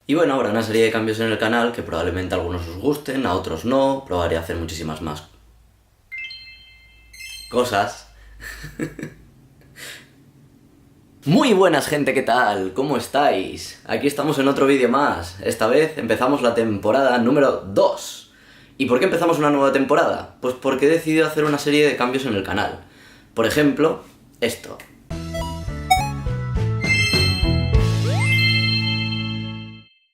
Y bueno, habrá una serie de cambios en el canal que probablemente a algunos os gusten, a otros no, probaré a hacer muchísimas más cosas. Muy buenas gente, ¿qué tal? ¿Cómo estáis? Aquí estamos en otro vídeo más. Esta vez empezamos la temporada número 2. ¿Y por qué empezamos una nueva temporada? Pues porque he decidido hacer una serie de cambios en el canal. Por ejemplo, esto.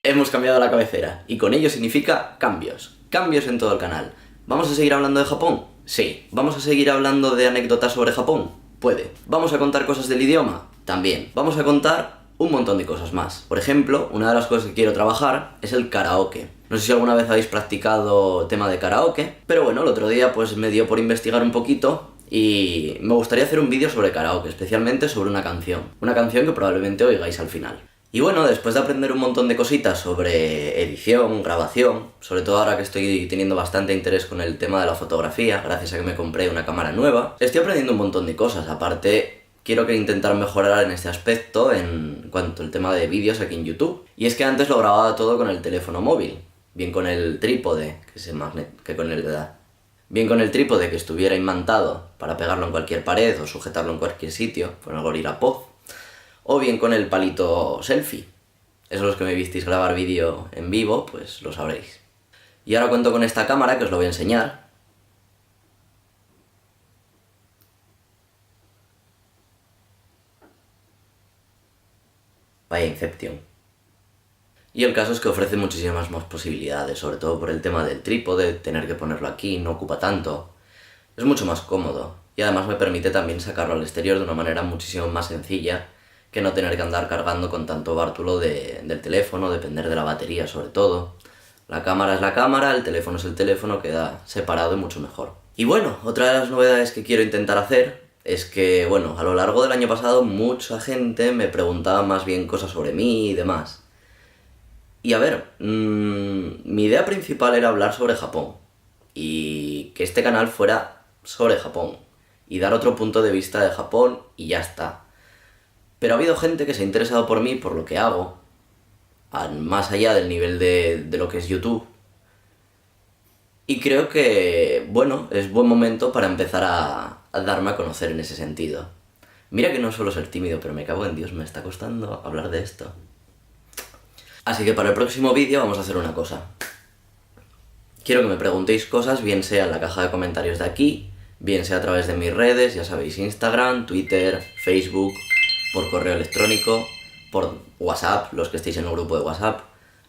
Hemos cambiado la cabecera, y con ello significa cambios. Cambios en todo el canal. ¿Vamos a seguir hablando de Japón? Sí. ¿Vamos a seguir hablando de anécdotas sobre Japón? Puede. ¿Vamos a contar cosas del idioma? También. Vamos a contar un montón de cosas más. Por ejemplo, una de las cosas que quiero trabajar es el karaoke. No sé si alguna vez habéis practicado tema de karaoke, pero bueno, el otro día pues me dio por investigar un poquito y me gustaría hacer un vídeo sobre karaoke, especialmente sobre una canción. Una canción que probablemente oigáis al final. Y bueno, después de aprender un montón de cositas sobre edición, grabación, sobre todo ahora que estoy teniendo bastante interés con el tema de la fotografía, gracias a que me compré una cámara nueva, estoy aprendiendo un montón de cosas. Aparte, quiero intentar mejorar en este aspecto en cuanto al tema de vídeos aquí en YouTube. Y es que antes lo grababa todo con el teléfono móvil, bien con el trípode, bien con el trípode que estuviera imantado para pegarlo en cualquier pared o sujetarlo en cualquier sitio, con el GorillaPod. O bien con el palito selfie. Esos los que me visteis grabar vídeo en vivo, pues lo sabréis. Y ahora cuento con esta cámara que os lo voy a enseñar. Vaya Inception. Y el caso es que ofrece muchísimas más posibilidades, sobre todo por el tema del trípode, tener que ponerlo aquí, no ocupa tanto. Es mucho más cómodo. Y además me permite también sacarlo al exterior de una manera muchísimo más sencilla, que no tener que andar cargando con tanto bártulo del teléfono, depender de la batería sobre todo. La cámara es la cámara, el teléfono es el teléfono, queda separado y mucho mejor. Y bueno, otra de las novedades que quiero intentar hacer es que, bueno, a lo largo del año pasado mucha gente me preguntaba más bien cosas sobre mí y demás. Y a ver, mi idea principal era hablar sobre Japón, y que este canal fuera sobre Japón, y dar otro punto de vista de Japón y ya está. Pero ha habido gente que se ha interesado por mí, por lo que hago, más allá del nivel de lo que es YouTube. Y creo que, bueno, es buen momento para empezar a darme a conocer en ese sentido. Mira que no suelo ser tímido, pero me cago en Dios, me está costando hablar de esto. Así que para el próximo vídeo vamos a hacer una cosa. Quiero que me preguntéis cosas, bien sea en la caja de comentarios de aquí, bien sea a través de mis redes, ya sabéis, Instagram, Twitter, Facebook, por correo electrónico, por WhatsApp, los que estéis en un grupo de WhatsApp,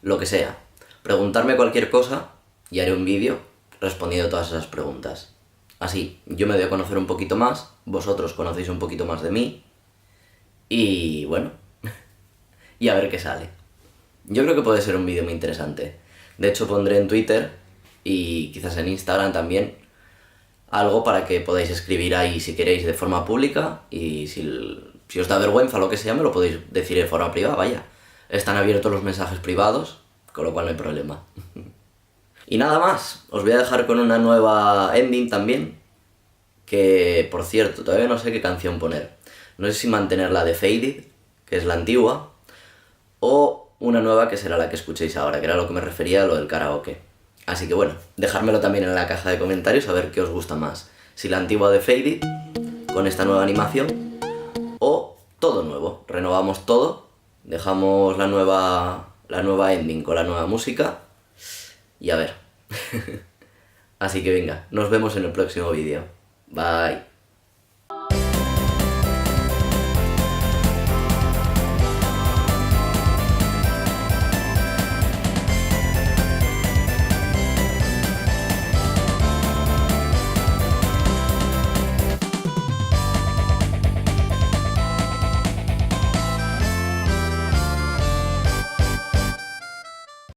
lo que sea. Preguntarme cualquier cosa y haré un vídeo respondiendo todas esas preguntas. Así, yo me doy a conocer un poquito más, vosotros conocéis un poquito más de mí, y bueno, y a ver qué sale. Yo creo que puede ser un vídeo muy interesante. De hecho, pondré en Twitter y quizás en Instagram también algo para que podáis escribir ahí si queréis de forma pública, y si os da vergüenza o lo que sea, me lo podéis decir de forma privada, vaya. Están abiertos los mensajes privados, con lo cual no hay problema. Y nada más, os voy a dejar con una nueva ending también, que por cierto, todavía no sé qué canción poner. No sé si mantener la de Faded, que es la antigua, o una nueva que será la que escuchéis ahora, que era lo que me refería a lo del karaoke. Así que bueno, dejármelo también en la caja de comentarios a ver qué os gusta más. Si la antigua de Faded, con esta nueva animación, o todo nuevo. Renovamos todo, dejamos la nueva ending con la nueva música, y a ver. Así que venga, nos vemos en el próximo vídeo. Bye.